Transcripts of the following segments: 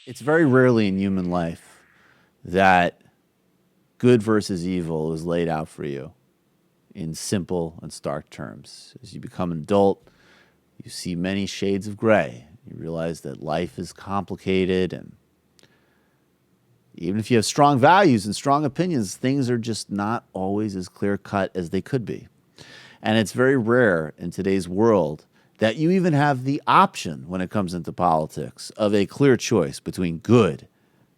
It's very rarely in human life that good versus evil is laid out for you in simple and stark terms. As you become an adult, you see many shades of gray. You realize that life is complicated, and even if you have strong values and strong opinions, things are just not always as clear-cut as they could be. And it's very rare in today's world that you even have the option when it comes into politics of a clear choice between good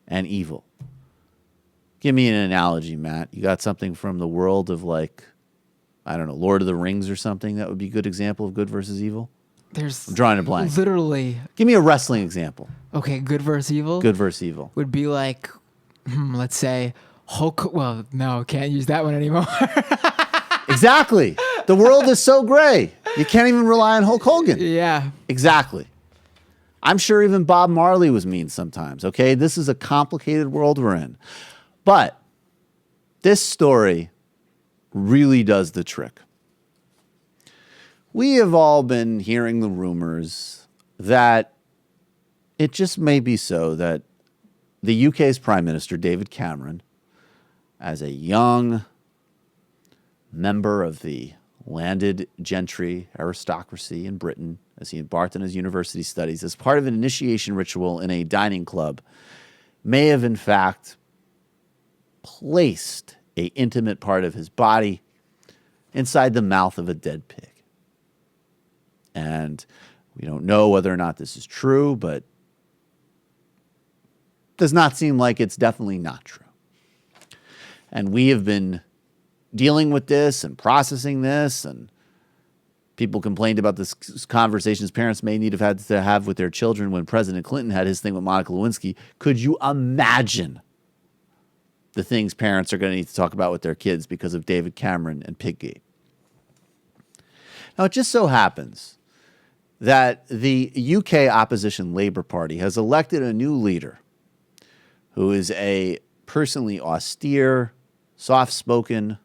and evil. Give me an analogy, Matt. You got something from the world of, like, I don't know, Lord of the Rings or something that would be a good example of good versus evil? I'm drawing a blank. Literally. Give me a wrestling example. Okay, good versus evil? Good versus evil. Would be like, let's say, Hulk. Well, no, can't use that one anymore. Exactly. The world is so gray. You can't even rely on Hulk Hogan. Yeah. Exactly. I'm sure even Bob Marley was mean sometimes, okay? This is a complicated world we're in. But this story really does the trick. We have all been hearing the rumors that it just may be so that the UK's Prime Minister, David Cameron, as a young member of the landed gentry aristocracy in Britain, as he embarked on his university studies, as part of an initiation ritual in a dining club, may have in fact placed an intimate part of his body inside the mouth of a dead pig. And we don't know whether or not this is true, but does not seem like it's definitely not true. And we have been dealing with this and processing this, and people complained about this conversations parents may need to have with their children when President Clinton had his thing with Monica Lewinsky. Could you imagine the things parents are going to need to talk about with their kids because of David Cameron and PigGate? Now, it just so happens that the UK opposition Labour Party has elected a new leader who is a personally austere, soft-spoken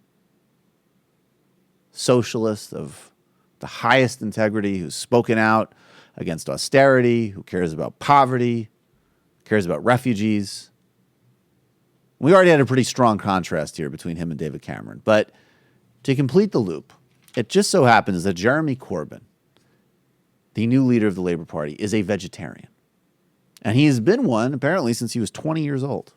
socialist of the highest integrity, who's spoken out against austerity, who cares about poverty, cares about refugees. We already had a pretty strong contrast here between him and David Cameron. But to complete the loop, it just so happens that Jeremy Corbyn, the new leader of the Labour Party, is a vegetarian. And he has been one, apparently, since he was 20 years old.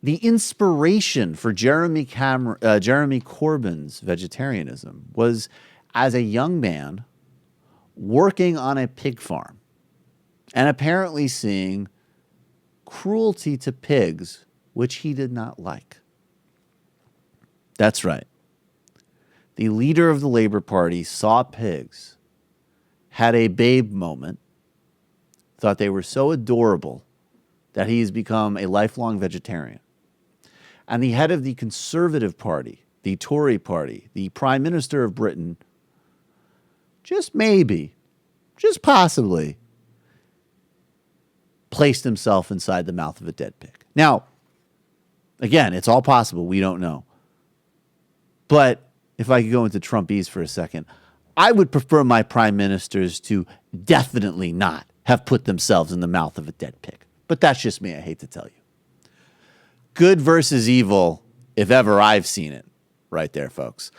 The inspiration for Jeremy Corbyn's vegetarianism was as a young man working on a pig farm and apparently seeing cruelty to pigs, which he did not like. That's right. The leader of the Labour Party saw pigs, had a babe moment, thought they were so adorable that he's become a lifelong vegetarian. And the head of the Conservative Party, the Tory Party, the Prime Minister of Britain, just maybe, just possibly, placed himself inside the mouth of a dead pig. Now, again, it's all possible. We don't know. But if I could go into Trumpese for a second, I would prefer my prime ministers to definitely not have put themselves in the mouth of a dead pig. But that's just me. I hate to tell you. Good versus evil, if ever I've seen it. Right there, folks.